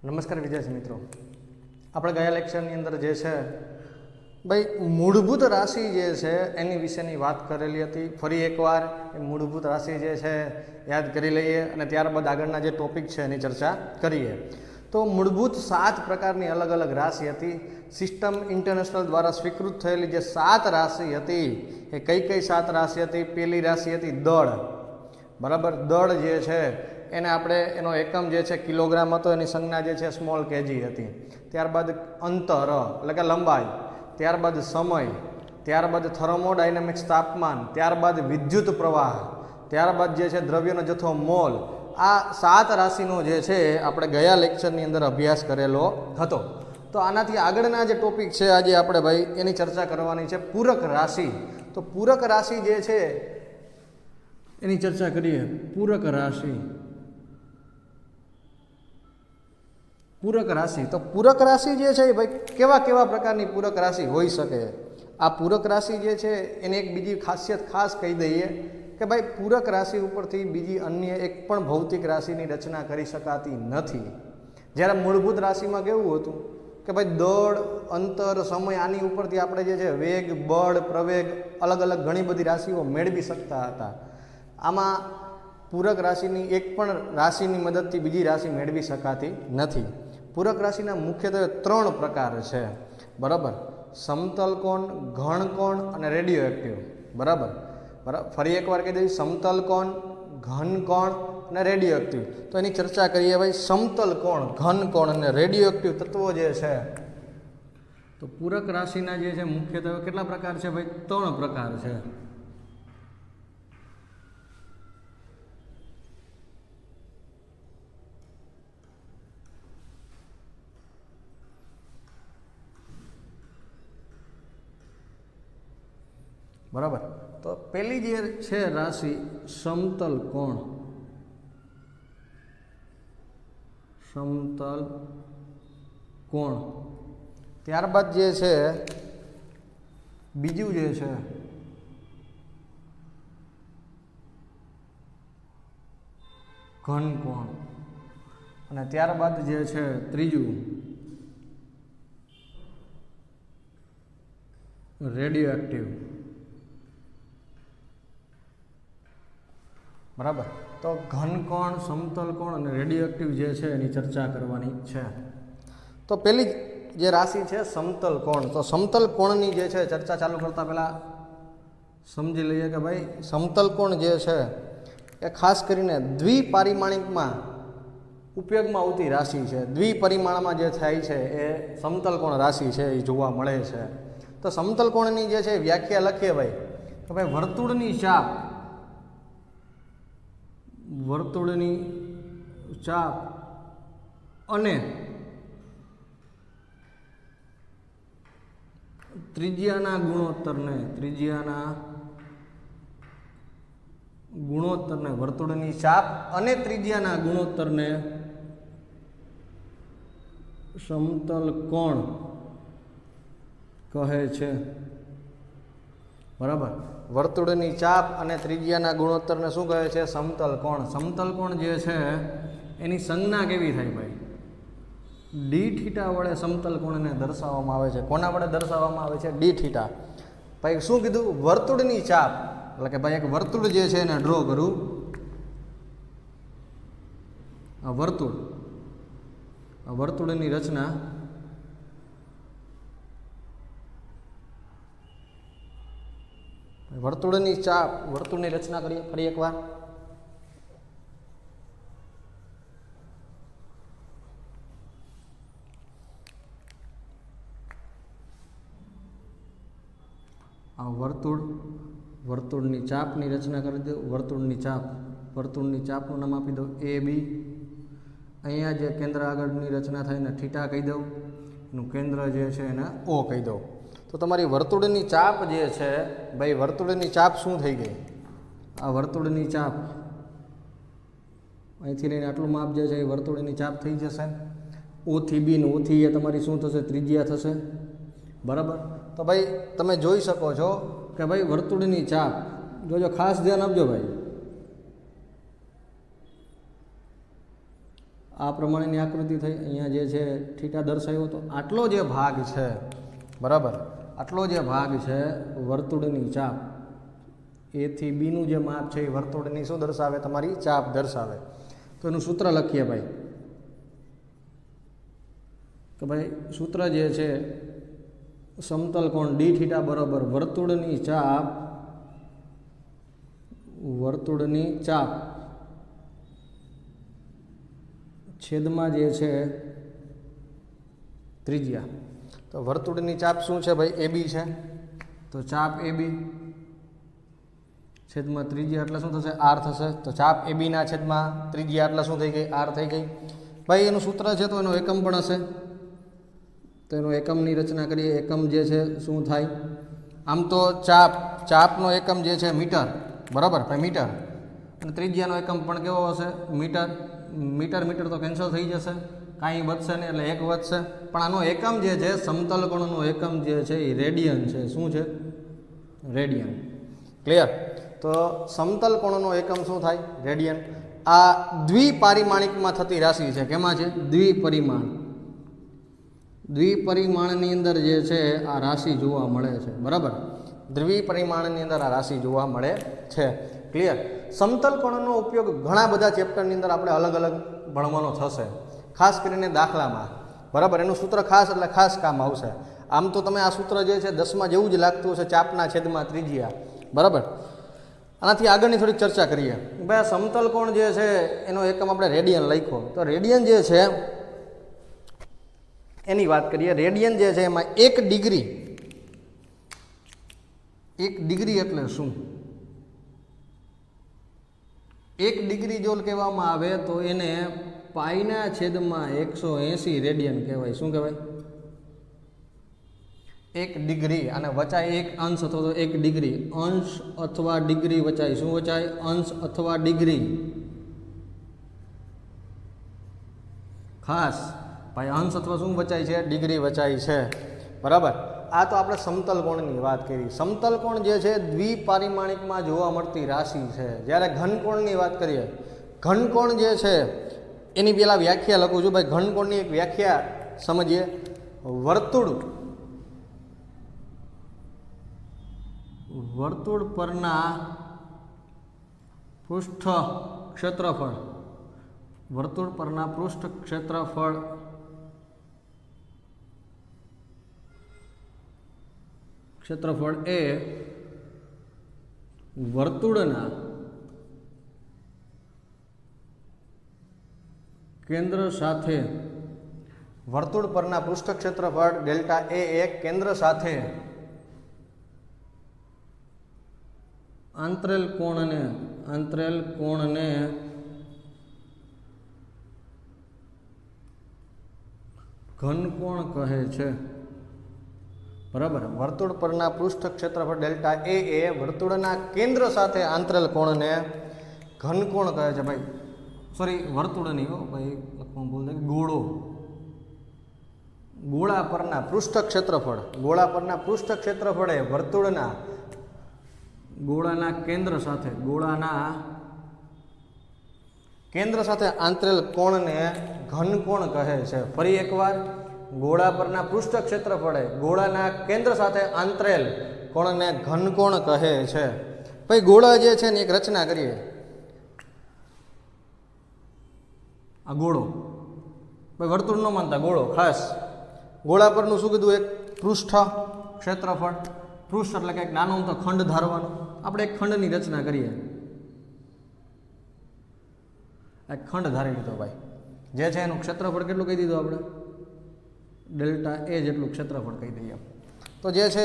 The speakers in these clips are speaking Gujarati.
નમસ્કાર વિદ્યાર્થી મિત્રો, આપણે ગયા લેક્ચરની અંદર જે છે ભાઈ મૂળભૂત રાશિ જે છે એની વિશેની વાત કરેલી હતી. ફરી એકવાર એ મૂળભૂત રાશિ જે છે યાદ કરી લઈએ અને ત્યારબાદ આગળના જે ટોપિક છે એની ચર્ચા કરીએ. તો મૂળભૂત 7 પ્રકારની અલગ અલગ રાશિ હતી. સિસ્ટમ ઇન્ટરનેશનલ દ્વારા સ્વીકૃત થયેલી જે 7 રાશિ હતી એ કઈ 7 રાશિ હતી? પહેલી રાશિ હતી દળ. બરાબર, દળ જે છે એને આપણે એનો એકમ જે છે કિલોગ્રામ હતો, એની સંજ્ઞા જે છે સ્મોલ કેજી હતી. ત્યારબાદ અંતર એટલે કે લંબાઈ, ત્યારબાદ સમય, ત્યારબાદ થર્મોડાયનેમિક્સ તાપમાન, ત્યારબાદ વિદ્યુત પ્રવાહ, ત્યારબાદ જે છે દ્રવ્યનો જથ્થો મોલ. આ 7 રાશિનો જે છે આપણે ગયા લેક્ચરની અંદર અભ્યાસ કરેલો હતો. તો આનાથી આગળના જે ટોપિક છે આજે આપણે ભાઈ એની ચર્ચા કરવાની છે પૂરક રાશિ. તો પૂરક રાશિ જે છે એની ચર્ચા કરીએ. પૂરક રાશિ, પૂરક રાશિ. તો પૂરક રાશિ જે છે ભાઈ કેવા કેવા પ્રકારની પૂરક રાશિ હોઈ શકે? આ પૂરક રાશિ જે છે એની એક બીજી ખાસિયત ખાસ કહી દઈએ કે ભાઈ પૂરક રાશિ ઉપરથી બીજી અન્ય એક પણ ભૌતિક રાશિની રચના કરી શકાતી નથી. જ્યારે મૂળભૂત રાશિમાં કેવું હતું કે ભાઈ દળ, અંતર, સમય આની ઉપરથી આપણે જે છે વેગ, બળ, પ્રવેગ અલગ અલગ ઘણી બધી રાશિઓ મેળવી શકતા હતા. આમાં પૂરક રાશિની એક પણ રાશિની મદદથી બીજી રાશિ મેળવી શકાતી નથી. પૂરક રાશિના મુખ્યત્વે 3 પ્રકાર છે. બરાબર, સમતલ કોણ, ઘન કોણ અને રેડિયો એક્ટિવ. બરાબર, ફરી એકવાર કહી દઈએ, સમતલ કોણ, ઘન કોણ અને રેડિયો એક્ટિવ. તો એની ચર્ચા કરીએ ભાઈ. સમતલ કોણ, ઘન કોણ અને રેડિયો એક્ટિવ તત્વો જે છે, તો પૂરક રાશિના જે છે મુખ્યત્વે કેટલા પ્રકાર છે ભાઈ? 3 પ્રકાર છે. બરાબર, તો પહેલી જે છે રાશિ સમતલ કોણ. સમતલ કોણ. ત્યારબાદ જે છે બીજું જે છે ઘન કોણ અને ત્યારબાદ જે છે ત્રીજું રેડિયો એક્ટિવ. બરાબર, તો ઘન કોણ, સમતલ કોણ અને રેડિયો એક્ટિવ જે છે એની ચર્ચા કરવાની છે. તો પહેલી જે રાશિ છે સમતલ કોણ. તો સમતલ કોણની જે છે ચર્ચા ચાલુ કરતાં પહેલાં સમજી લઈએ કે ભાઈ સમતલ કોણ જે છે એ ખાસ કરીને દ્વિપારિમાણિકમાં ઉપયોગમાં આવતી રાશિ છે. દ્વિપરિમાણમાં જે થાય છે એ સમતલ કોણ રાશિ છે એ જોવા મળે છે. તો સમતલ કોણની જે છે વ્યાખ્યા લખીએ ભાઈ કે ભાઈ વર્તુળની ચાપ, વર્તુળની ચાપ અને ત્રિજ્યાના ગુણોત્તરને વર્તુળની ચાપ અને ત્રિજ્યાના ગુણોત્તરને સમતલ કોણ કહે છે. બરાબર, વર્તુળની ચાપ અને ત્રિજ્યાના ગુણોત્તરને શું કહે છે? સમતલ કોણ. સમતલ કોણ જે છે એની સંજ્ઞા કેવી થાય ભાઈ? ડી થીટા વડે સમતલ કોણને દર્શાવવામાં આવે છે. કોના વડે દર્શાવવામાં આવે છે? D theta. ભાઈ શું કીધું? વર્તુળની ચાપ એટલે કે ભાઈ એક વર્તુળ જે છે એને ડ્રો કરું. આ વર્તુળની રચના વર્તુળની ચાપ, વર્તુળની રચના કરીએ ફરી એકવાર. આ વર્તુળની ચાપની રચના કરી દો. વર્તુળની ચાપનું નામ આપી દો AB. અહીંયા જે કેન્દ્ર આગળની રચના થાય એને થીટા કહી દઉં. એનું કેન્દ્ર જે છે એને O કહી દઉં. તો તમારી વર્તુળની ચાપ જે છે ભાઈ, વર્તુળની ચાપ શું થઈ ગઈ? આ વર્તુળની ચાપ અહીંથી લઈને આટલું માપ જે છે એ વર્તુળની ચાપ થઈ જશે. O થી B ને O થી એ તમારી શું થશે? ત્રિજ્યા થશે. બરાબર, તો ભાઈ તમે જોઈ શકો છો કે ભાઈ વર્તુળની ચાપ જોજો, ખાસ ધ્યાન આપજો ભાઈ. આ પ્રમાણેની આકૃતિ થઈ. અહીંયા જે છે થીટા દર્શાવ્યો તો આટલો જે ભાગ છે બરાબર, આટલો જે ભાગ છે વર્તુળની ચાપ, એ થી બીનું જે માપ છે એ વર્તુળની શું દર્શાવે? તમારી ચાપ દર્શાવે. તો એનું સૂત્ર લખીએ ભાઈ કે ભાઈ સૂત્ર જે છે સમતલ કોણ ડી થીટા બરાબર વર્તુળની ચાપ છેદમાં જે છે ત્રિજ્યા. તો વર્તુળની ચાપ શું છે ભાઈ? AB છે. તો ચાપ AB છેદમાં ત્રિજ્યા એટલે શું થશે? R થશે. તો ચાપ AB ના છેદમાં ત્રિજ્યા એટલે શું થઈ ગઈ? R થઈ ગઈ. ભાઈ એનું સૂત્ર છે તો એનો એકમ પણ હશે. તો એનો એકમની રચના કરીએ. એકમ જે છે શું થાય? આમ તો ચાપનો એકમ જે છે મીટર બરાબર ભાઈ, મીટર. અને ત્રિજ્યાનો એકમ પણ કેવો હશે? મીટર. મીટર તો કેન્સલ થઈ જશે, કાંઈ વધશે નહીં, એટલે 1 વધશે. પણ આનો એકમ જે છે સમતલ કોણનો એકમ જે છે એ રેડિયન છે. શું છે? રેડિયન. ક્લિયર? તો સમતલ કોણનો એકમ શું થાય? રેડિયન. આ દ્વિપારિમાણિકમાં થતી રાશિ છે. કેમાં છે? દ્વિપરિમાણની અંદર જે છે આ રાશિ જોવા મળે છે બરાબર. દ્વિપરિમાણની અંદર આ રાશિ જોવા મળે છે. ક્લિયર? સમતલ કોણનો ઉપયોગ ઘણા બધા ચેપ્ટરની અંદર આપણે અલગ અલગ ભણવાનો થશે, ખાસ કરીને દાખલામાં બરાબર. એનું સૂત્ર ખાસ એટલે ખાસ કામ આવશે. આમ તો તમે આ સૂત્ર જે છે 10મા જેવું જ લાગતું હશે, ચાપના છેદમાં ત્રિજ્યા બરાબર. આનાથી આગળની થોડીક ચર્ચા કરીએ. ભાઈ આ સમતલ કોણ જે છે એનો એકમ આપણે રેડિયન લખ્યો. તો રેડિયન જે છે એની વાત કરીએ. રેડિયન જે છે એમાં 1 ડિગ્રી એટલે શું? 1 ડિગ્રી જો કહેવામાં આવે તો એને પાઈના છેદમાં 180 રેડિયન કહેવાય. શું કહેવાય? 1 ડિગ્રી. અને વચાય 1 અંશ અથવા તો 1 ડિગ્રી. અંશ અથવા ડિગ્રી વચાય. શું વચાય? અંશ અથવા ડિગ્રી. ખાસ ભાઈ અંશ અથવા શું વચાય છે? ડિગ્રી વચાય છે બરાબર. આ તો આપણે સમતલ કોણની વાત કરી. સમતલ કોણ જે છે દ્વિપારિમાણિકમાં જોવા મળતી રાશિ છે. જ્યારે ઘનકોણની વાત કરીએ, ઘનકોણ જે છે એની પહેલાં વ્યાખ્યા લખું છું ભાઈ. ઘનકોણની એક વ્યાખ્યા સમજીએ. વર્તુળ પરના પૃષ્ઠ ક્ષેત્રફળ, વર્તુળ પરના પૃષ્ઠ ક્ષેત્રફળ એ વર્તુળના કેન્દ્ર સાથે, વર્તુળ પરના પૃષ્ઠ ક્ષેત્રફળ ડેલ્ટા એ કેન્દ્ર સાથે આંતરેલ કોણને ઘનકોણ કહે છે બરાબર. વર્તુળ પરના પૃષ્ઠ ક્ષેત્રફળ ડેલ્ટા એ વર્તુળના કેન્દ્ર સાથે આંતરેલ કોણને ઘનકોણ કહે છે ભાઈ. સોરી, વર્તુળ નહીં હો ભાઈ, લખવામાં ભૂલ થઈ. ગોળા પરના પૃષ્ઠ ક્ષેત્રફળ એ ગોળાના કેન્દ્ર સાથે આંતરેલ કોણને ઘનકોણ કહે છે. ફરી એકવાર, ગોળા પરના પૃષ્ઠ ક્ષેત્રફળે ગોળાના કેન્દ્ર સાથે આંતરેલ કોણને ઘનકોણ કહે છે. ભાઈ ગોળા જે છે ને એક રચના કરીએ. આ ગોળો ભાઈ વર્તુળ ન માનતા, ગોળો ખાસ. ગોળા પરનું શું કીધું? એક પૃષ્ઠ ક્ષેત્રફળ. પૃષ્ઠ એટલે કંઈક નાનો તો ખંડ ધારવાનો. આપણે એક ખંડની રચના કરીએ. એક ખંડ ધારી લીધો ભાઈ. જે છે એનું ક્ષેત્રફળ કેટલું કહી દીધું આપણે? ડેલ્ટા એ જેટલું ક્ષેત્રફળ કહી દઈએ. તો જે છે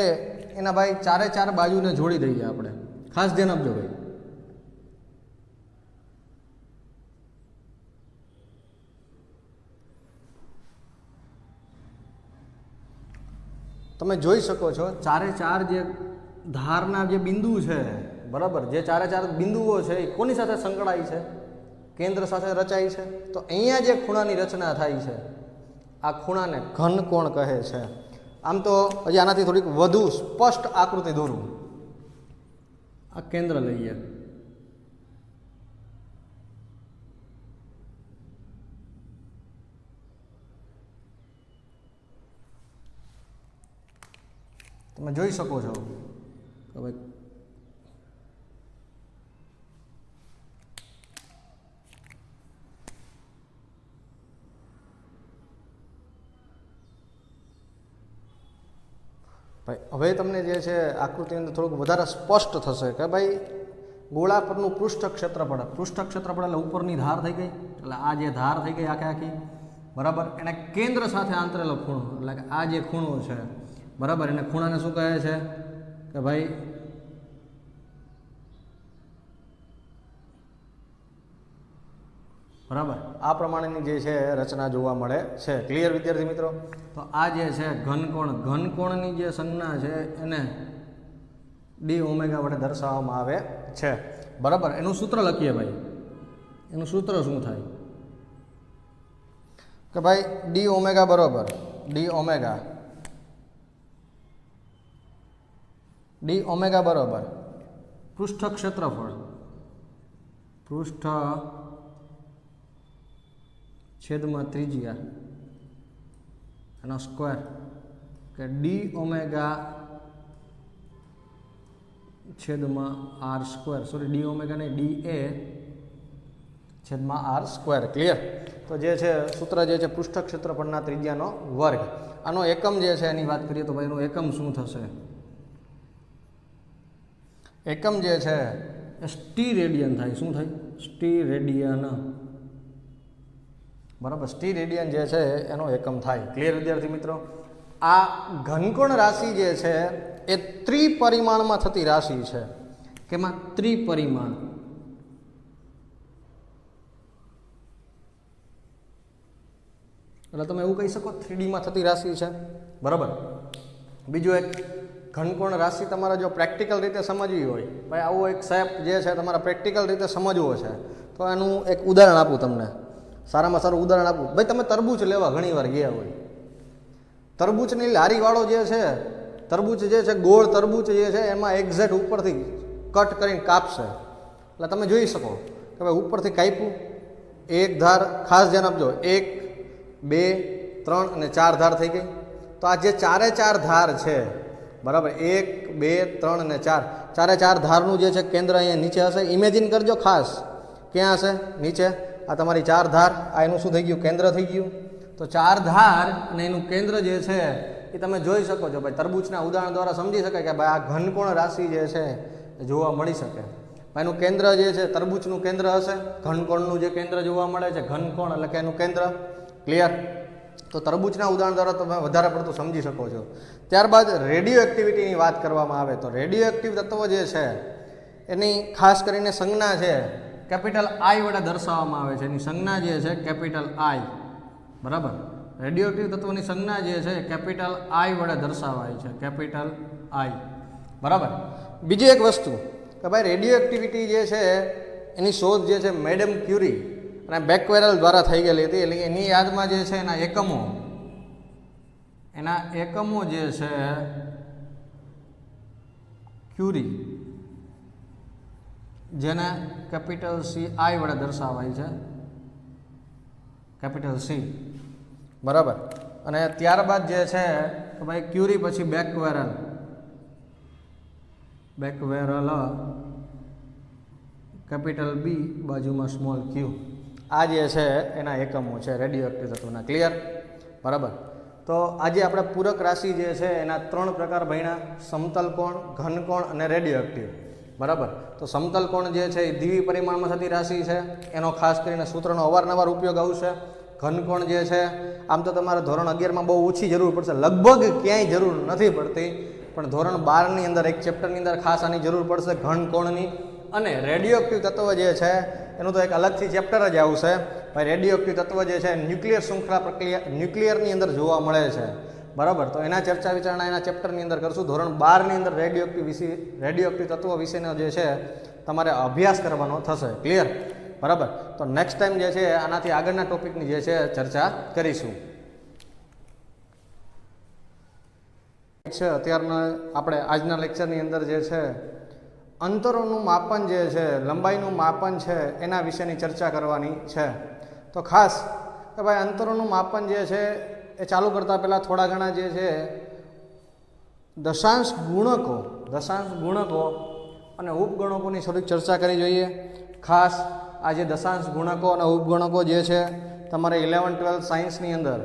એના ભાઈ ચારે ચાર બાજુને જોડી દઈએ આપણે. ખાસ ધ્યાન આપજો ભાઈ. તમે જોઈ શકો છો ચારે ચાર જે ધારના જે બિંદુ છે બરાબર, જે ચારે ચાર બિંદુઓ છે એ કોની સાથે સંકળાય છે? કેન્દ્ર સાથે રચાય છે. તો અહીંયા જે ખૂણાની રચના થાય છે આ ખૂણાને ઘનકોણ કહે છે. આમ તો હજી આનાથી થોડીક વધુ સ્પષ્ટ આકૃતિ દોરું. આ કેન્દ્ર લઈએ. તમે જોઈ શકો છો કે ભાઈ હવે તમને જે છે આકૃતિ અંદર થોડુંક વધારે સ્પષ્ટ થશે કે ભાઈ ગોળા પરનું પૃષ્ઠ ક્ષેત્રફળ એટલે ઉપરની ધાર થઈ ગઈ, એટલે આ જે ધાર થઈ ગઈ આખી બરાબર, એને કેન્દ્ર સાથે આંતરેલો ખૂણો, એટલે કે આ જે ખૂણો છે બરાબર, એને ખૂણાને શું કહે છે કે ભાઈ બરાબર આ પ્રમાણેની જે છે રચના જોવા મળે છે. ક્લિયર વિદ્યાર્થી મિત્રો? તો આ જે છે ઘનકોણની જે સંજ્ઞા છે એને ડી ઓમેગા વડે દર્શાવવામાં આવે છે બરાબર. એનું સૂત્ર લખીએ ભાઈ, એનું સૂત્ર શું થાય કે ભાઈ ડી ઓમેગા બરાબર ડી ઓમેગા બરાબર પૃષ્ઠ ક્ષેત્રફળ છેદમાં ત્રિજ્યા એનો સ્ક્વેર, કે ડી ઓમેગા છેદમાં R square, sorry D omega નહીં, ડી એ છેદમાં આર સ્ક્વેર. ક્લિયર? તો જે છે સૂત્ર જે છે પૃષ્ઠ ક્ષેત્રફળના ત્રિજ્યાનો વર્ગ. આનો એકમ જે છે એની વાત કરીએ તો ભાઈ એનું એકમ શું થશે? એકમ જે છે એ સ્ટી રેડિયન થાય. શું થાય? સ્ટી રેડિયન બરાબર. સ્ટી રેડિયન જે છે એનો એકમ થાય. ક્લિયર વિદ્યાર્થી મિત્રો? આ ઘનકોણ રાશિ જે છે એ ત્રિપરિમાણમાં થતી રાશિ છે. કેમાં? ત્રિપરિમાણ. એટલે તમે એવું કહી શકો 3D માં થતી રાશિ છે બરાબર. બીજું એક ઘનકોણ રાશિ તમારે જો પ્રેક્ટિકલ રીતે સમજવી હોય, ભાઈ આવો એક શેપ જે છે તમારે પ્રેક્ટિકલ રીતે સમજવો છે, તો એનું એક ઉદાહરણ આપું તમને, સારામાં સારું ઉદાહરણ આપું. ભાઈ તમે તરબૂચ લેવા ઘણી વાર ગયા હોય, તરબૂચની લારીવાળો જે છે તરબૂચ જે છે ગોળ તરબૂચ જે છે એમાં એક્ઝેક્ટ ઉપરથી કટ કરીને કાપશે, એટલે તમે જોઈ શકો કે ભાઈ ઉપરથી કાપ્યું, એક ધાર, ખાસ ધ્યાન આપજો, 1 2 3 અને 4 ધાર થઈ ગઈ. તો આ જે ચારે ચાર ધાર છે બરાબર, 1 2 3 અને 4, ચારે ચાર ધારનું જે છે કેન્દ્ર અહીંયા નીચે હશે. ઇમેજિન કરજો ખાસ, ક્યાં હશે? નીચે. આ તમારી ચાર ધાર, આ એનું શું થઈ ગયું? કેન્દ્ર થઈ ગયું. તો ચાર ધાર અને એનું કેન્દ્ર જે છે એ તમે જોઈ શકો છો. ભાઈ તરબૂચના ઉદાહરણ દ્વારા સમજી શકાય કે ભાઈ આ ઘનકોણ રાશિ જે છે એ જોવા મળી શકે. એનું કેન્દ્ર જે છે તરબૂચનું કેન્દ્ર હશે, ઘનકોણનું જે કેન્દ્ર જોવા મળે છે ઘનકોણ એટલે કે એનું કેન્દ્ર. ક્લિયર? તો તરબૂચના ઉદાહરણ દ્વારા તમે વધારે પડતું સમજી શકો છો. ત્યારબાદ રેડિયો એક્ટિવિટીની વાત કરવામાં આવે તો રેડિયો એક્ટિવ તત્વો જે છે એની ખાસ કરીને સંજ્ઞા છે કેપિટલ આઈ વડે દર્શાવવામાં આવે છે. એની સંજ્ઞા જે છે કેપિટલ આઈ બરાબર. રેડિયો એક્ટિવ તત્વોની સંજ્ઞા જે છે કેપિટલ આઈ વડે દર્શાવાય છે, કેપિટલ આઈ બરાબર. બીજી એક વસ્તુ કે ભાઈ રેડિયો એક્ટિવિટી જે છે એની શોધ જે છે મેડમ ક્યુરી અને બેકવેરલ દ્વારા થઈ ગયેલી હતી. એટલે એની યાદમાં જે છે એના એકમો જે છે ક્યુરી, જેને કેપિટલ સી આઈ વડે દર્શાવાય છે, કેપિટલ સી બરાબર. અને ત્યારબાદ જે છે કે ભાઈ ક્યુરી પછી બેકવેરલ કેપિટલ બી બાજુમાં સ્મોલ ક્યુ. આ જે છે એના એકમો છે રેડિયો એક્ટિવ તત્વોના. ક્લિયર? બરાબર. તો આજે આપણે પૂરક રાશિ જે છે એના 3 પ્રકાર ભણ્યા: સમતલ કોણ, ઘનકોણ અને રેડિયો એક્ટિવ બરાબર. તો સમતલ કોણ જે છે એ દ્વિપરિમાણમાં થતી રાશિ છે, એનો ખાસ કરીને સૂત્રનો અવારનવાર ઉપયોગ આવશે. ઘનકોણ જે છે આમ તો તમારે ધોરણ 11માં બહુ ઓછી જરૂર પડશે, લગભગ ક્યાંય જરૂર નથી પડતી, પણ ધોરણ 12ની અંદર એક ચેપ્ટરની અંદર ખાસ આની જરૂર પડશે ઘનકોણની. અને રેડિયો એક્ટિવ તત્વ જે છે એનું તો એક અલગથી ચેપ્ટર જ આવશે. ભાઈ રેડિયો એક્ટિવ તત્વ જે છે ન્યુક્લિયર શૃંખલા પ્રક્રિયા ન્યુક્લિયરની અંદર જોવા મળે છે બરાબર. તો એના ચર્ચા વિચારણા એના ચેપ્ટરની અંદર કરશું. ધોરણ 12ની અંદર રેડિયો એક્ટિવ તત્વો વિશેનો જે છે તમારે અભ્યાસ કરવાનો થશે. ક્લિયર? બરાબર. તો નેક્સ્ટ ટાઈમ જે છે આનાથી આગળના ટોપિકની જે છે ચર્ચા કરીશું. અત્યારના આપણે આજના લેક્ચરની અંદર જે છે અંતરોનું માપન જે છે, લંબાઈનું માપન છે, એના વિશેની ચર્ચા કરવાની છે. તો ખાસ કે ભાઈ અંતરોનું માપન જે છે એ ચાલુ કરતાં પહેલાં થોડા ઘણા જે છે દશાંશ ગુણકો અને ઉપગુણકોની થોડીક ચર્ચા કરી જોઈએ. ખાસ આ જે દશાંશ ગુણકો અને ઉપગુણકો જે છે તમારે 11-12 સાયન્સની અંદર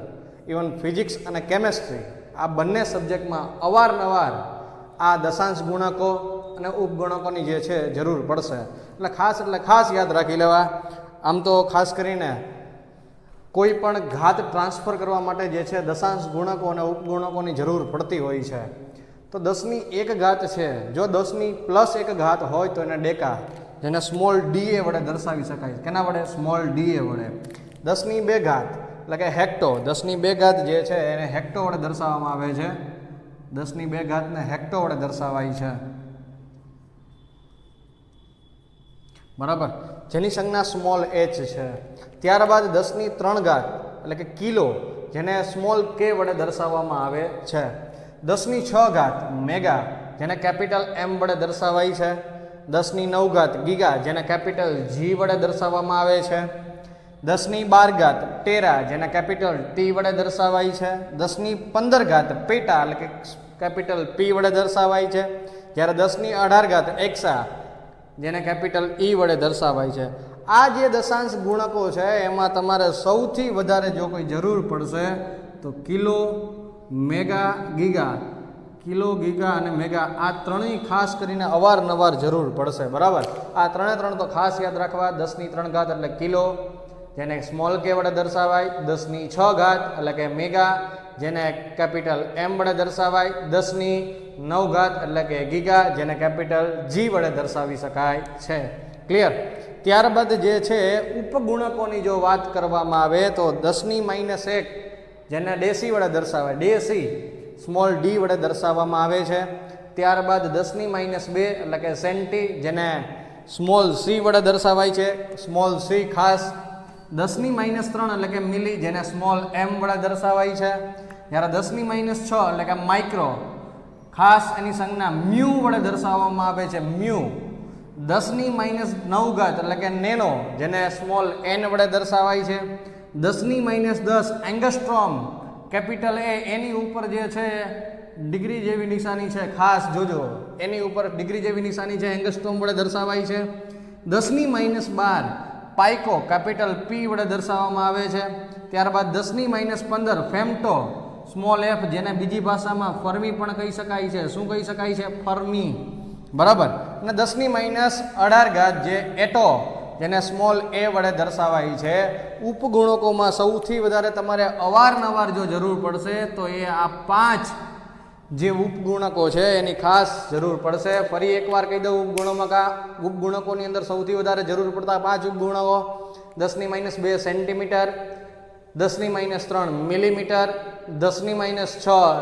ઇવન ફિઝિક્સ અને કેમેસ્ટ્રી આ બંને સબ્જેક્ટમાં અવારનવાર આ દશાંશ ગુણકો અને ઉપગુણકોની જે છે જરૂર પડશે. એટલે ખાસ યાદ રાખી લેવા. આમ તો ખાસ કરીને કોઈ પણ ઘાત ટ્રાન્સફર કરવા માટે જે છે દશાંશ ગુણકો અને ઉપગુણકોની જરૂર પડતી હોય છે. તો 10ની 1 ઘાત છે, જો 10ની +1 ઘાત હોય તો એને ડેકા, જેને સ્મોલ ડીએ વડે દર્શાવી શકાય. કેના વડે? સ્મોલ ડીએ વડે. 10ની 2 ઘાત એટલે કે હેક્ટો, 10ની 2 ઘાત જે છે એને હેક્ટો વડે દર્શાવવામાં આવે છે. 10ની 2 ઘાતને હેક્ટો વડે દર્શાવાય છે, બરાબર, જેની સંજ્ઞા સ્મોલ h છે. ત્યારબાદ 10ની 3 ઘાત એટલે કે કિલો, જેને સ્મોલ કે વડે દર્શાવવામાં આવે છે. 10ની 6 ઘાત મેગા, જેને કેપિટલ M વડે દર્શાવાય છે. 10ની 9 ઘાત ગીગા, જેને કેપિટલ G વડે દર્શાવવામાં આવે છે. 10ની 12 ઘાત ટેરા, જેને કેપિટલ T વડે દર્શાવાય છે. 10ની 15 ઘાત પેટા એટલે કે કેપિટલ P વડે દર્શાવાય છે. જ્યારે 10ની 18 ઘાત એક્સા, જેને કેપિટલ E વડે દર્શાવાય છે. આ જે દશાંશ ગુણકો છે એમાં તમારે સૌથી વધારે જો કોઈ જરૂર પડશે તો kilo, mega, giga, kilo, giga અને મેગા, આ ત્રણેય ખાસ કરીને અવારનવાર જરૂર પડશે, બરાબર. આ ત્રણ તો ખાસ યાદ રાખવા. 10ની 3 ઘાત એટલે કિલો, જેને સ્મોલ કે વડે દર્શાવાય. 10ની 6 ઘાત એટલે કે મેગા, જેને કેપિટલ M વડે દર્શાવાય. 10ની 9 ઘાત એટલે કે ગીગા, જેને કેપિટલ G વડે દર્શાવી શકાય છે. ક્લિયર? ત્યારબાદ જે છે ઉપગુણકોની જો વાત કરવામાં આવે તો 10ની -1, જેને ડેસી વડે દર્શાવાય, ડેસી સ્મોલ ડી વડે દર્શાવવામાં આવે છે. ત્યારબાદ 10ની -2 એટલે કે સેન્ટી, જેને સ્મોલ સી વડે દર્શાવાય છે, સ્મોલ સી ખાસ. 10ની -3 એટલે કે મિલી, જેને સ્મોલ m વડે દર્શાવાય છે. જ્યારે 10ની -6 એટલે કે માઇક્રો, ખાસ એની સંજ્ઞા મ્યુ વડે દર્શાવવામાં આવે છે, મ્યુ. 10ની -9 ઘાત એટલે કે નેનો, જેને સ્મોલ n વડે દર્શાવાય છે. 10ની -10 એંગસ્ટ્રોમ, કેપિટલ A, એની ઉપર જે છે ડિગ્રી જેવી નિશાની છે, ખાસ જોજો, એની ઉપર ડિગ્રી જેવી નિશાની છે, એંગસ્ટ્રોમ વડે દર્શાવાય છે. 10ની -12 પાઇકો, કેપિટલ P વડે દર્શાવવામાં આવે છે. ત્યારબાદ 10ની -15 ફેમ્ટો, સ્મોલ f, જેને બીજી ભાષામાં ફર્મી પણ કહી શકાય છે. શું કહી શકાય છે? ફર્મી, બરાબર. અને 10ની -18 ઘાત જે એટો, જેને સ્મોલ a વડે દર્શાવાય છે. ઉપગુણકોમાં સૌથી વધારે તમારે અવારનવાર જો જરૂર પડશે તો એ આ 5 જે ઉપગુણકો છે એની ખાસ જરૂર પડશે. ફરી એકવાર કહી દઉં, ઉપગુણકોની અંદર સૌથી વધારે જરૂર પડતા 5 ઉપગુણકો: 10ની -2 સેન્ટીમીટર, 10ની -3 મિલીમીટર, 10ની -6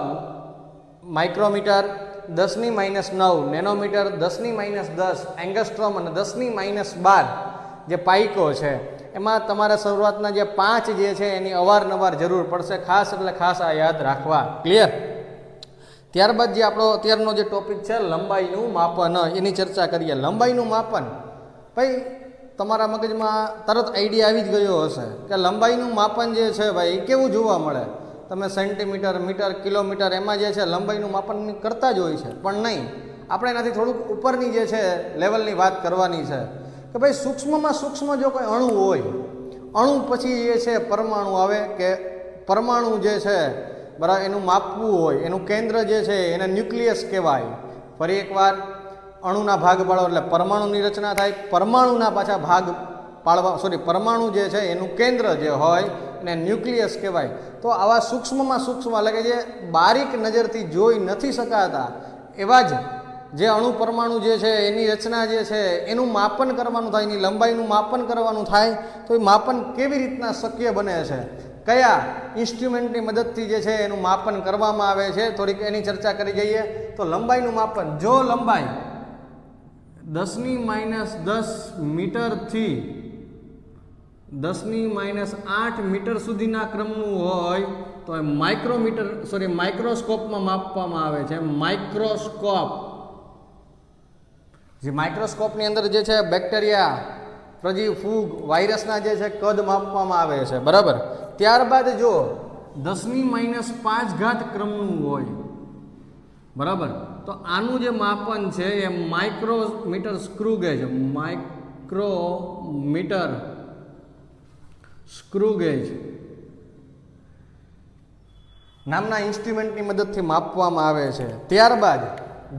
માઇક્રોમીટર, 10ની -9 નેનોમીટર, 10ની -10 એંગસ્ટ્રોમ અને 10ની -12 જે પાઇકો છે. એમાં તમારે શરૂઆતના જે 5 જે છે એની અવારનવાર જરૂર પડશે. ખાસ એટલે ખાસ આ યાદ રાખવા. ક્લિયર? ત્યારબાદ જે આપણો અત્યારનો જે ટોપિક છે લંબાઈનું માપન, એની ચર્ચા કરીએ. લંબાઈનું માપન, ભાઈ તમારા મગજમાં તરત આઈડિયા આવી જ ગયો હશે કે લંબાઈનું માપન જે છે ભાઈ એ કેવું જોવા મળે. તમે સેન્ટીમીટર, મીટર, કિલોમીટર એમાં જે છે લંબાઈનું માપન કરતા જ હોય છે, પણ નહીં, આપણે એનાથી થોડુંક ઉપરની જે છે લેવલની વાત કરવાની છે કે ભાઈ સૂક્ષ્મમાં સૂક્ષ્મ જો કોઈ અણુ હોય, અણુ પછી જે છે પરમાણુ આવે, કે પરમાણુ જે છે બરાબર એનું માપવું હોય, એનું કેન્દ્ર જે છે એને ન્યુક્લિયસ કહેવાય. ફરી એકવાર, અણુના ભાગ પાડો એટલે પરમાણુની રચના થાય. પરમાણુના પાછા ભાગ પાડવા, પરમાણુ જે છે એનું કેન્દ્ર જે હોય એને ન્યુક્લિયસ કહેવાય. તો આવા સૂક્ષ્મમાં સૂક્ષ્મ એટલે કે જે બારીક નજરથી જોઈ નથી શકાતા એવા જ જે અણુ પરમાણુ જે છે એની રચના જે છે એનું માપન કરવાનું થાય, એની લંબાઈનું માપન કરવાનું થાય. તો એ માપન કેવી રીતના શક્ય બને છે, કયા ઇન્સ્ટ્રુમેન્ટની મદદથી જે છે એનું માપન કરવામાં આવે છે, થોડીક એની ચર્ચા કરી જઈએ. તો લંબાઈનું માપન, જો લંબાઈ 10ની -10 મીટરથી 10ની -8 મીટર સુધીના ક્રમનું હોય તો એ માઇક્રોસ્કોપમાં માપવામાં આવે છે. માઇક્રોસ્કોપ, જે માઇક્રોસ્કોપની અંદર જે છે બેક્ટેરિયા, પ્રજીવ, ફૂગ, વાયરસના જે છે કદ માપવામાં આવે છે, બરાબર. ત્યારબાદ જો 10ની -5 ઘાત ક્રમનું હોય બરાબર. તો આનું જે માપન છે એ micrometer screw gauge, micrometer screw gauge નામના ઇન્સ્ટ્રુમેન્ટની મદદથી માપવામાં આવે છે. ત્યારબાદ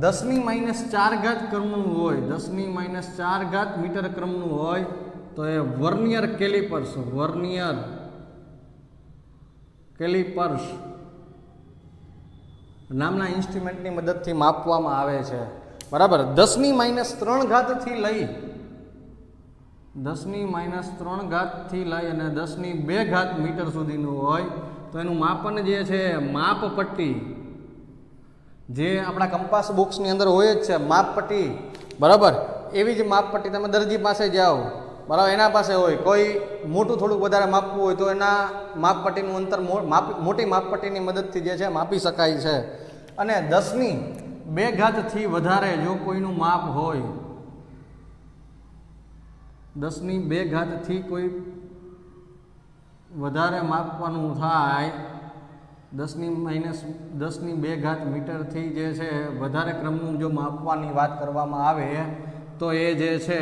10⁻⁴ ક્રમનું હોય, 10⁻⁴ મીટર ક્રમનું હોય તો એ વર્નિયર કેલિપર્સ, વર્નિયર કેલિપર્સ નામના ઇન્સ્ટ્રુમેન્ટની મદદથી માપવામાં આવે છે. બરાબર. 10⁻³ થી લઈ 10⁻³ થી લઈ અને 10⁵ મીટર સુધીનું હોય તો એનું માપન જે છે માપપટ્ટી, જે આપણા કંપાસ બોક્સની અંદર હોય જ છે માપપટ્ટી, બરાબર, એવી જ માપપટ્ટી તમે દરજી પાસે જાઓ, બરાબર, એના પાસે હોય. કોઈ મોટું થોડુંક વધારે માપવું હોય તો એના માપપટ્ટીનું અંતર મોટી માપપટ્ટીની મદદથી જે છે માપી શકાય છે. અને 10⁵ થી વધારે જો કોઈનું માપ હોય, 10⁵ થી કોઈ વધારે માપવાનું થાય, 10⁻⁻² મીટરથી જે છે વધારે ક્રમનું જો માપવાની વાત કરવામાં આવે તો એ જે છે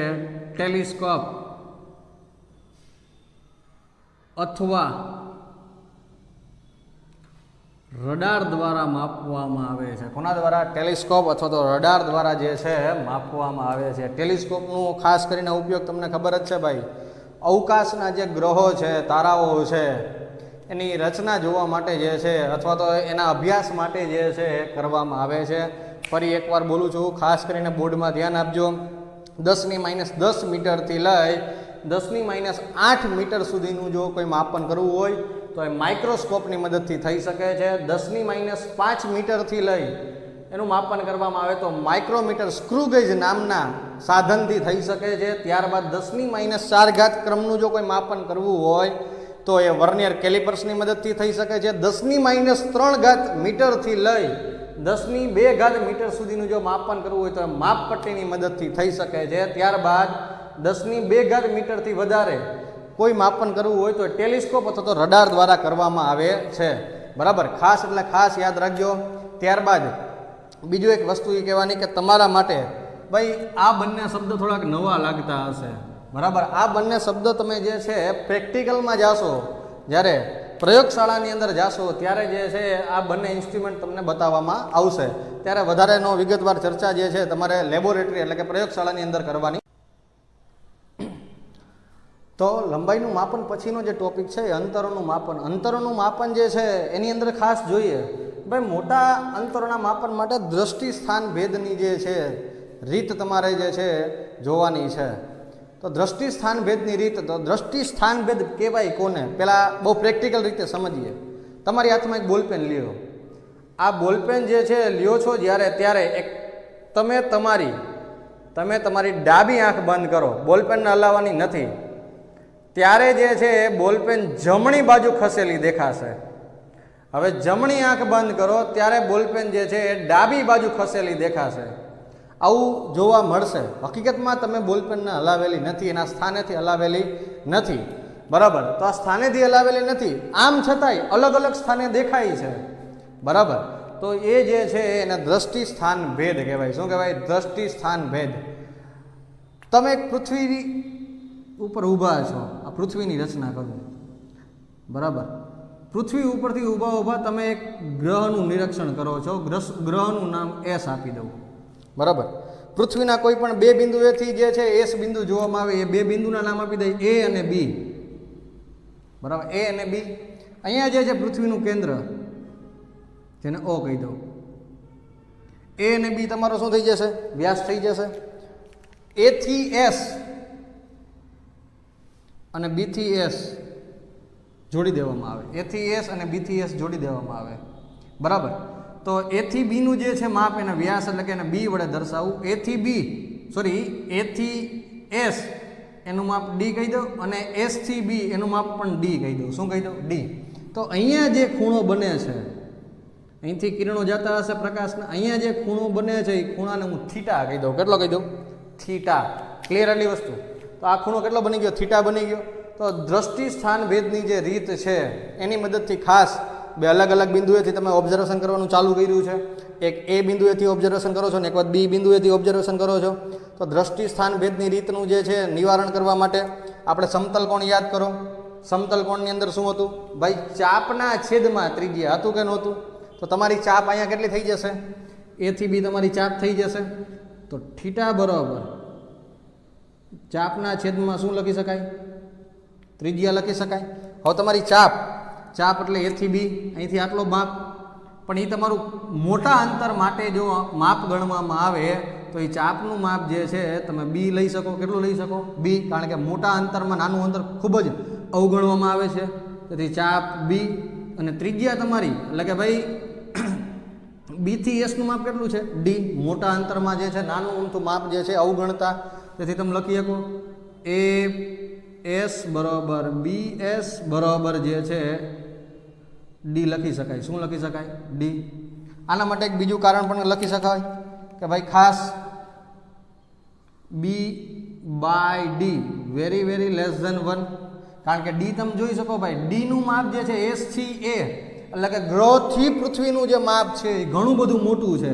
ટેલિસ્કોપ અથવા રડાર દ્વારા માપવામાં આવે છે. કોના દ્વારા? ટેલિસ્કોપ અથવા તો રડાર દ્વારા જે છે માપવામાં આવે છે. ટેલિસ્કોપનું ખાસ કરીને ઉપયોગ તમને ખબર જ છે ભાઈ, અવકાશના જે ગ્રહો છે, તારાઓ છે, એની રચના જોવા માટે જે છે અથવા તો એના અભ્યાસ માટે જે છે કરવામાં આવે છે. ફરી એકવાર બોલું છું, ખાસ કરીને બોર્ડમાં ધ્યાન આપજો. 10⁻10 મીટરથી લઈ 10⁻8 મીટર સુધીનું જો કોઈ માપન કરવું હોય તો એ માઇક્રોસ્કોપની મદદથી થઈ શકે છે. 10⁻5 મીટરથી લઈ એનું માપન કરવામાં આવે તો માઇક્રોમીટર સ્ક્રૂ ગેજ નામના સાધનથી થઈ શકે છે. ત્યારબાદ 10⁻⁴ ક્રમનું જો કોઈ માપન કરવું હોય તો એ વર્નિયર કેલિપર્સની મદદથી થઈ શકે છે. 10⁻³ મીટરથી લઈ 10⁵ મીટર સુધીનું જો માપન કરવું હોય તો માપપટ્ટીની મદદથી થઈ શકે છે. ત્યારબાદ 10⁵ મીટરથી વધારે કોઈ માપન કરવું હોય તો ટેલિસ્કોપ અથવા તો રડાર દ્વારા કરવામાં આવે છે. બરાબર. ખાસ એટલે ખાસ યાદ રાખજો. ત્યારબાદ બીજું એક વસ્તુ એ કહેવાની કે તમારા માટે ભાઈ આ બંને શબ્દ થોડાક નવા લાગતા હશે, બરાબર. આ બંને શબ્દ તમે જે છે પ્રેક્ટિકલમાં જાશો, જ્યારે પ્રયોગશાળાની અંદર જાશો ત્યારે જે છે આ બંને ઇન્સ્ટ્રુમેન્ટ તમને બતાવવામાં આવશે. ત્યારે વધારેનો વિગતવાર ચર્ચા જે છે તમારે લેબોરેટરી એટલે કે પ્રયોગશાળાની અંદર કરવાની. તો લંબાઈનું માપન પછીનો જે ટોપિક છે એ અંતરોનું માપન. અંતરોનું માપન જે છે એની અંદર ખાસ જોઈએ ભાઈ, મોટા અંતરોના માપન માટે દ્રષ્ટિ સ્થાન ભેદની જે છે રીત તમારે જે છે જોવાની છે. તો દ્રષ્ટિ સ્થાન ભેદની રીત, તો દ્રષ્ટિ સ્થાન ભેદ કહેવાય કોને? પહેલાં બહુ પ્રેક્ટિકલ રીતે સમજીએ. તમારી હાથમાં એક બોલપેન લ્યો. આ બોલપેન જે છે લ્યો છો જ્યારે, ત્યારે એક તમે તમારી ડાબી આંખ બંધ કરો, બોલપેનને હલાવવાની નથી. ત્યારે જે છે બોલપેન જમણી બાજુ ખસેલી દેખાશે. હવે જમણી આંખ બંધ કરો ત્યારે બોલપેન જે છે એ ડાબી બાજુ ખસેલી દેખાશે. આવું જોવા મળશે. હકીકતમાં તમે બોલપેનને હલાવેલી નથી, એના સ્થાનેથી હલાવેલી નથી, બરાબર. તો આ સ્થાનેથી હલાવેલી નથી, આમ છતાંય અલગ અલગ સ્થાને દેખાય છે, બરાબર. તો એ જે છે એને દ્રષ્ટિ સ્થાન ભેદ કહેવાય. શું કહેવાય? દ્રષ્ટિ સ્થાન ભેદ. તમે પૃથ્વી ઉપર ઊભા છો, આ પૃથ્વીની રચના કરો, બરાબર. પૃથ્વી ઉપરથી ઊભા તમે એક ગ્રહનું નિરીક્ષણ કરો છો. ગ્રહનું નામ એસ આપી દઉં, બરાબર. પૃથ્વીના કોઈ પણ બે બિંદુએથી જે છે એસ બિંદુ જોવામાં આવે, એ બે બિંદુના નામ આપી દઈએ એ અને બી, બરાબર. એ અને બી. અહીંયા જે છે પૃથ્વીનું કેન્દ્ર, જેને ઓ કહી દઉં. એ અને બી તમારો શું થઈ જશે? વ્યાસ થઈ જશે. એ થી એસ અને બી થી એસ જોડી દેવામાં આવે. એ થી એસ અને બી થી એસ જોડી દેવામાં આવે, બરાબર. તો એ થી બીનું જે છે માપ, એના વ્યાસ એટલે કે એને બી વડે દર્શાવવું. એ થી એસ એનું માપ ડી કહી દઉં અને એસ થી બી એનું માપ પણ ડી કહી દઉં. શું કહી દઉં? ડી. તો અહીંયા જે ખૂણો બને છે, અહીંથી કિરણો જતા હશે પ્રકાશના, અહીંયા જે ખૂણો બને છે એ ખૂણાને હું થીટા કહી દઉં. કેટલો કહી દઉં? થીટા. ક્લિયર આટલી વસ્તુ? તો આ ખૂણો કેટલો બની ગયો? થીટા બની ગયો. તો દ્રષ્ટિ સ્થાન ભેદની જે રીત છે એની મદદથી ખાસ બે અલગ અલગ બિંદુએથી તમે ઓબ્ઝર્વેશન કરવાનું ચાલુ કર્યું છે. એક એ બિંદુએથી ઓબ્ઝર્વેશન કરો છો ને એક વખત બી બિંદુએથી ઓબ્ઝર્વેશન કરો છો. તો દ્રષ્ટિ સ્થાન ભેદની રીતનું જે છે નિવારણ કરવા માટે આપણે સમતલ કોણ યાદ કરો. સમતલ કોણની અંદર શું હતું ભાઈ? ચાપના છેદમાં ત્રિજ્યા હતું કે નહોતું? તો તમારી ચાપ અહીંયા કેટલી થઈ જશે? એ થી બી તમારી ચાપ થઈ જશે. તો થીટા બરાબર ચાપના છેદમાં શું લખી શકાય? ત્રિજ્યા લખી શકાય. હવે તમારી ચાપ એટલે એ થી બી, અહીંથી આટલો માપ, પણ એ તમારું મોટા અંતર માટે જો માપ ગણવામાં આવે તો એ ચાપનું માપ જે છે તમે બી લઈ શકો. કેટલું લઈ શકો? બી. કારણ કે મોટા અંતરમાં નાનું અંતર ખૂબ જ અવગણવામાં આવે છે. તેથી ચાપ બી અને ત્રિજ્યા તમારી એટલે કે ભાઈ બી થી એસનું માપ કેટલું છે? ડી. મોટા અંતરમાં જે છે નાનું ઊંધું માપ જે છે અવગણતા. તેથી તમે લખી શકો એ એસ બરાબર બી એસ બરાબર જે છે ડી લખી શકાય. શું લખી શકાય? ડી. આના માટે એક બીજું કારણ પણ લખી શકાય કે ભાઈ ખાસ B by D very very less than 1. કારણ કે ડી તમે જોઈ શકો ભાઈ ડીનું માપ જે છે એસ થી એ એટલે કે ગ્રહથી પૃથ્વીનું જે માપ છે એ ઘણું બધું મોટું છે.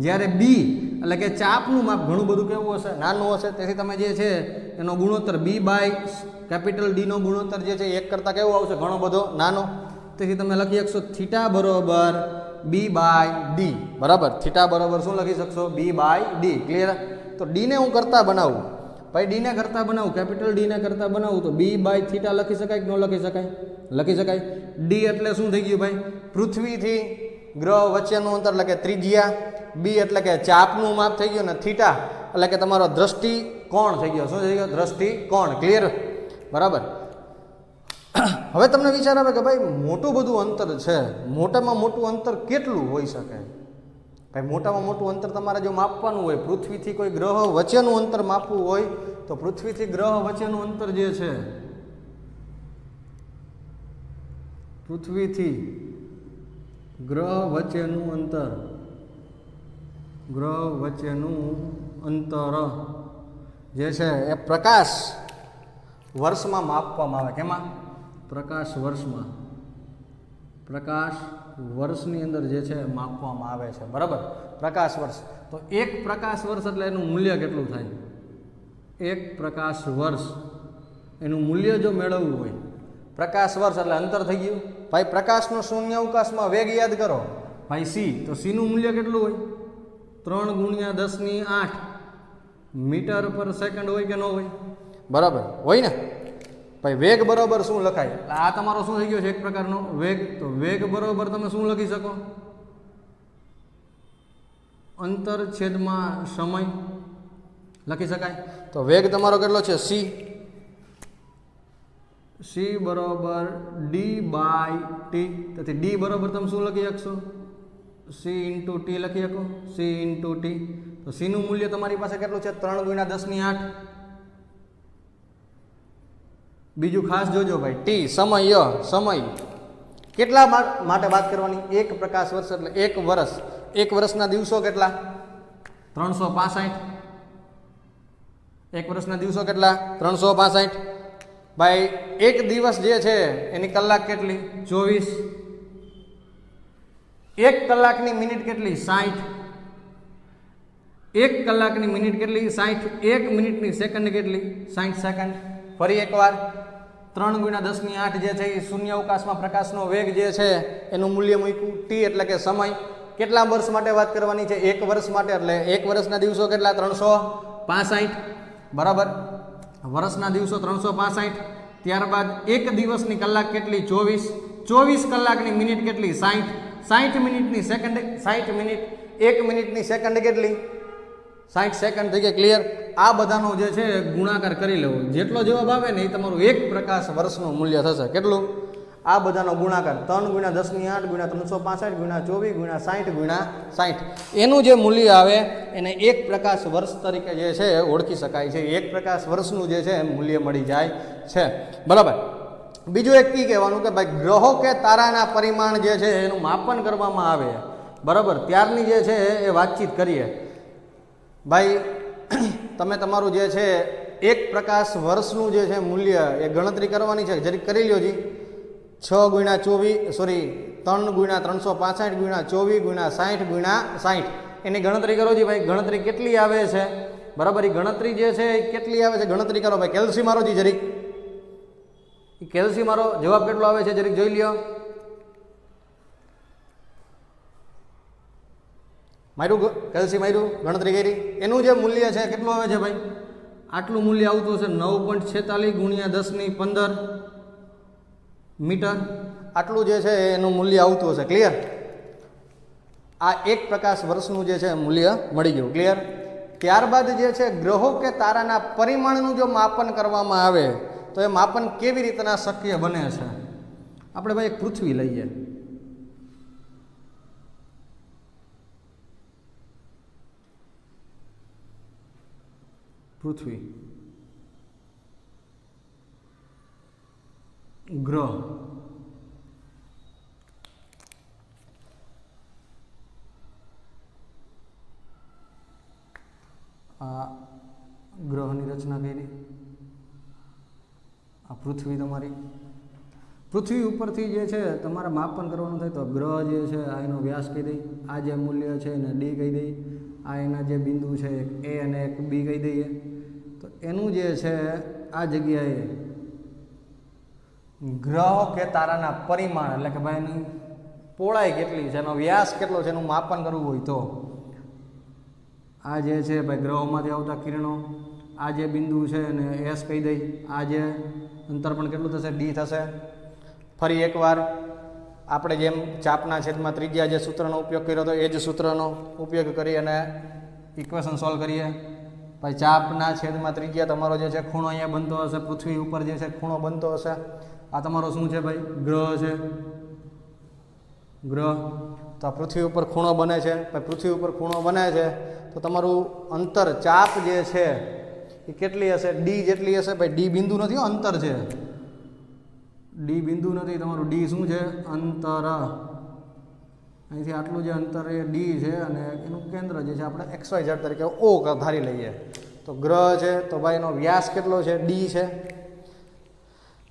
જ્યારે બી એટલે કે ચાપનું માપ ઘણું બધું કેવું હશે? નાનું હશે. તેથી તમે જે છે એનો ગુણોત્તર બી બાય કેપિટલ ડીનો ગુણોત્તર જે છે એક કરતાં કેવો આવશે? ઘણો બધો નાનો. તેથી તમે લખી શકશો થીટા બરોબર બી બાય ડી. બરાબર. થીટા બરોબર શું લખી શકશો? બી બાય ડી. ક્લિયર? તો ડીને હું કરતા બનાવું ભાઈ, ડીને કરતા બનાવું, કેપિટલ ડીને કરતા બનાવું તો બી બાય થીટા લખી શકાય કે ન લખી શકાય? લખી શકાય. ડી એટલે શું થઈ ગયું ભાઈ? પૃથ્વીથી ગ્રહ વચ્ચેનું અંતર એટલે કે ત્રિજ્યા. બી એટલે કે ચાપનું માપ થઈ ગયું ને થીટા એટલે કે તમારો દ્રષ્ટિ કોણ થઈ ગયો. શું થઈ ગયો? દ્રષ્ટિ કોણ. ક્લિયર? બરાબર. હવે તમને વિચાર આવે કે ભાઈ મોટું બધું અંતર છે, મોટામાં મોટું અંતર કેટલું હોઈ શકે? ભાઈ મોટામાં મોટું અંતર તમારે જો માપવાનું હોય, પૃથ્વીથી કોઈ ગ્રહ વચ્ચેનું અંતર માપવું હોય તો પૃથ્વીથી ગ્રહ વચ્ચેનું અંતર જે છે, પૃથ્વીથી ગ્રહ વચ્ચેનું અંતર જે છે એ પ્રકાશ વર્ષમાં માપવામાં આવે. કેમાં? પ્રકાશ વર્ષમાં. પ્રકાશ વર્ષની અંદર જે છે માપવામાં આવે છે. બરાબર. પ્રકાશ વર્ષ. તો એક પ્રકાશ વર્ષ એટલે એનું મૂલ્ય કેટલું થાય? એક પ્રકાશ વર્ષ એનું મૂલ્ય જો મેળવવું હોય, પ્રકાશ વર્ષ એટલે અંતર થઈ ગયું ભાઈ. પ્રકાશનો શૂન્ય અવકાશમાં વેગ યાદ કરો ભાઈ સી. તો સીનું મૂલ્ય કેટલું હોય? 3 × 10⁸ મીટર પર સેકન્ડ હોય કે ન હોય? બરાબર હોય ને ભાઈ. વેગ બરાબર શું લખાય? આ તમારો શું થઈ ગયો છે? એક પ્રકારનો વેગ. તો વેગ બરાબર તમે શું લખી શકો? અંતર છેદમાં સમય લખી શકાય. તો વેગ તમારો કેટલો છે? સી. સી બરાબર ડી બાય ટી. તેથી ડી બરાબર તમે શું લખી શકશો? સી ઇન્ટુ ટી લખી શકો. C into T. તો સીનું મૂલ્ય તમારી પાસે કેટલું છે? 3 × 10⁸. બીજું ખાસ જોજો ભાઈ, ટી સમય. સમય કેટલા માટે વાત કરવાની? એક પ્રકાશ વર્ષ એટલે એક વર્ષ. એક વર્ષના દિવસો કેટલા? 365. એક વર્ષના દિવસો કેટલા? 365. ભાઈ એક દિવસ જે છે એની કલાક કેટલી? 24. એક કલાકની મિનિટ કેટલી? 60. એક કલાકની મિનિટ કેટલી? 60. એક મિનિટની સેકન્ડ કેટલી? 60 સેકન્ડ. ફરી એકવાર 3 × 10⁸ જે છે એ શૂન્ય અવકાશમાં પ્રકાશનો વેગ જે છે એનું મૂલ્ય મૂક્યું. ટી એટલે કે સમય. કેટલા વર્ષ માટે વાત કરવાની છે? એક વર્ષ માટે. એટલે એક વર્ષના દિવસો કેટલા? 365. બરાબર. વર્ષના દિવસો 365. ત્યારબાદ એક દિવસની કલાક કેટલી? 24. 24 કલાકની મિનિટ કેટલી? 60. 60 મિનિટની સેકન્ડ 60 મિનિટ. એક મિનિટની સેકન્ડ કેટલી? 60 સેકન્ડ થઈ ગયા. ક્લિયર? આ બધાનો જે છે ગુણાકાર કરી લેવો. જેટલો જવાબ આવે ને એ તમારું એક પ્રકાશ વર્ષનું મૂલ્ય થશે. કેટલું? આ બધાનો ગુણાકાર 3 × 10⁸ × 365 × 24 × 60 × 60. એનું જે મૂલ્ય આવે એને એક પ્રકાશ વર્ષ તરીકે જે છે ઓળખી શકાય છે. એક પ્રકાશ વર્ષનું જે છે મૂલ્ય મળી જાય છે. બરાબર. બીજું એક કી કહેવાનું કે ભાઈ ગ્રહો કે તારાના પરિમાણ જે છે એનું માપન કરવામાં આવે. બરાબર. ત્યારની જે છે એ વાતચીત કરીએ. ભાઈ તમે તમારું જે છે એક પ્રકાશ વર્ષનું જે છે મૂલ્ય એ ગણતરી કરવાની છે. જરીક કરી લ્યો જી. 6 ગુણ્યા 24 સોરી 3 ગુણ્યા 365 ગુણ્યા 24 ગુણ્યા 60 ગુણ્યા 60 એની ગણતરી કરો જી ભાઈ. ગણતરી કેટલી આવે છે? બરાબર, એ ગણતરી જે છે એ કેટલી આવે છે ગણતરી કરો ભાઈ. કેલ્સી મારો જી જરીક, કેલ્સી મારો જવાબ કેટલો આવે છે જરીક જોઈ લ્યો. માર્યું કેલ્સી માર્યું, ગણતરી કરી, એનું જે મૂલ્ય છે કેટલું આવે છે ભાઈ? આટલું મૂલ્ય આવતું હશે 9.46 ગુણ્યા 10⁻15 મીટર. આટલું જે છે એનું મૂલ્ય આવતું હશે. ક્લિયર? આ એક પ્રકાશ વર્ષનું જે છે મૂલ્ય મળી ગયું. ક્લિયર? ત્યારબાદ જે છે ગ્રહો કે તારાના પરિમાણનું જો માપન કરવામાં આવે તો એ માપન કેવી રીતના શક્ય બને છે? આપણે ભાઈ એક પૃથ્વી લઈએ. પૃથ્વી, ગ્રહ, આ ગ્રહની રચના કરી, આ પૃથ્વી તમારી. પૃથ્વી ઉપરથી જે છે તમારે માપન કરવાનું થાય તો ગ્રહ જે છે આ એનો વ્યાસ કહી દઈ, આ જે મૂલ્ય છે એને ડી કહી દઈ, આ એના જે બિંદુ છે એક એ અને એક બી કહી દઈએ. તો એનું જે છે આ જગ્યાએ ગ્રહ કે તારાના પરિમાણ એટલે કે ભાઈ એની પહોળાઈ કેટલી છે, એનો વ્યાસ કેટલો છે, એનું માપન કરવું હોય તો આ જે છે ભાઈ ગ્રહોમાંથી આવતા કિરણો, આ જે બિંદુ છે એને એસ કહી દઈ, આ જે અંતર પણ કેટલું થશે? ડી થશે. ફરી એકવાર આપણે જેમ ચાપના છેદમાં ત્રિજ્યા જે સૂત્રનો ઉપયોગ કર્યો હતો એ જ સૂત્રનો ઉપયોગ કરી અને ઇક્વેશન સોલ્વ કરીએ. ભાઈ ચાપના છેદમાં ત્રિજ્યા તમારો જે છે ખૂણો અહીંયા બનતો હશે, પૃથ્વી ઉપર જે છે ખૂણો બનતો હશે. આ તમારો શું છે ભાઈ? ગ્રહ છે, ગ્રહ. તો આ પૃથ્વી ઉપર ખૂણો બને છે. ભાઈ પૃથ્વી ઉપર ખૂણો બને છે તો તમારું અંતર ચાપ જે છે એ કેટલી હશે? ડી જેટલી હશે. ભાઈ ડી બિંદુ નથી, અંતર છે. ડી બિંદુ નથી, તમારું ડી શું છે? અંતર. અહીંથી આટલું જે અંતર એ ડી છે અને એનું કેન્દ્ર જે છે આપણે XYZ તરીકે ઓ ધારી લઈએ. તો ગ્રહ છે તો ભાઈ એનો વ્યાસ કેટલો છે? ડી છે.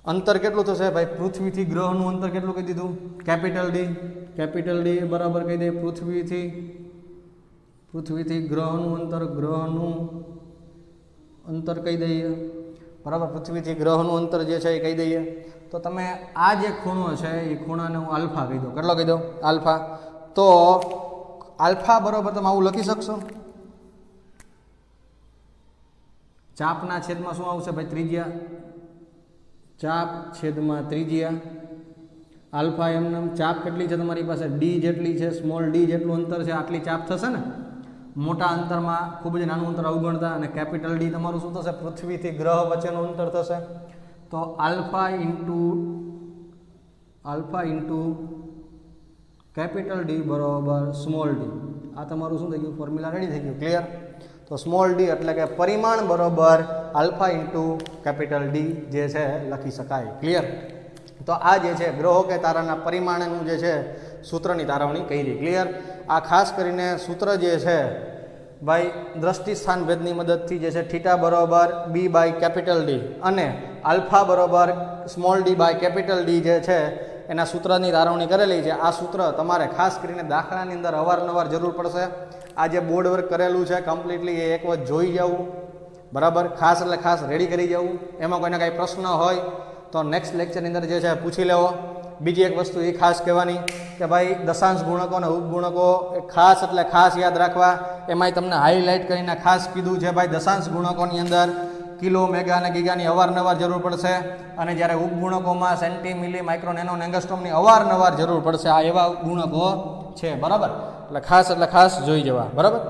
અંતર કેટલું થશે ભાઈ? પૃથ્વીથી ગ્રહનું અંતર કેટલું કહી દીધું? Capital D. કેપિટલ ડી બરાબર કહી દે પૃથ્વીથી ગ્રહનું અંતર કહી દઈએ. બરાબર, પૃથ્વીથી ગ્રહનું અંતર જે છે એ કહી દઈએ. તો તમે આ જે ખૂણો છે એ ખૂણાને હું આલ્ફા કહી દઉં. કેટલો કહી દઉં? આલ્ફા. તો આલ્ફા બરાબર તમે આવું લખી શકશો? ચાપના છેદમાં શું આવશે ભાઈ? ત્રિજ્યા. ચાપ છેદમાં ત્રિજ્યા. આલ્ફા એમને ચાપ કેટલી છે તમારી પાસે? ડી જેટલી છે, સ્મોલ ડી જેટલું અંતર છે, આટલી ચાપ થશે ને. મોટા અંતરમાં ખૂબ જ નાનું અંતર અવગણતા અને કેપિટલ ડી તમારું શું થશે? પૃથ્વીથી ગ્રહ વચ્ચેનું અંતર થશે. તો આલ્ફા ઇન્ટુ કેપિટલ ડી બરાબર સ્મોલ ડી. આ તમારું શું થઈ ગયું? ફોર્મ્યુલા રેડી થઈ ગયું. ક્લિયર? તો સ્મોલ ડી એટલે કે પરિમાણ બરાબર આલ્ફા ઇન્ટુ કેપિટલ ડી જે છે લખી શકાય. ક્લિયર? તો આ જે છે ગ્રહો કે તારાના પરિમાણનું જે છે સૂત્રની તારવણી કરી. ક્લિયર? આ ખાસ કરીને સૂત્ર જે છે ભાઈ દ્રષ્ટિ સ્થાન ભેદની મદદથી જે છે થીટા બરાબર બી બાય કેપિટલ ડી અને આલ્ફા બરાબર small D by capital D જે છે એના સૂત્રની તારવણી કરેલી છે. આ સૂત્ર તમારે ખાસ કરીને દાખલાની અંદર અવારનવાર જરૂર પડશે. આ જે બોર્ડ વર્ક કરેલું છે કમ્પ્લીટલી એ એક વખત જોઈ જવું. બરાબર, ખાસ એટલે ખાસ રેડી કરી જવું. એમાં કોઈને કાંઈ પ્રશ્ન હોય તો નેક્સ્ટ લેક્ચરની અંદર જે છે પૂછી લેવો. બીજી એક વસ્તુ એ ખાસ કહેવાની કે ભાઈ દશાંશ ગુણકો અને ઉપગુણકો એ ખાસ એટલે ખાસ યાદ રાખવા. એમાંય તમને હાઇલાઇટ કરીને ખાસ કીધું છે ભાઈ દશાંશ ગુણકોની અંદર કિલો, મેગા અને ગીગાની અવારનવાર જરૂર પડશે અને જ્યારે ઉપગુણકોમાં સેન્ટી, મિલી, માઇક્રો, નેનો, એંગસ્ટ્રોમની અવારનવાર જરૂર પડશે. આ એવા ગુણકો છે. બરાબર, એટલે ખાસ જોઈ જવા. બરાબર.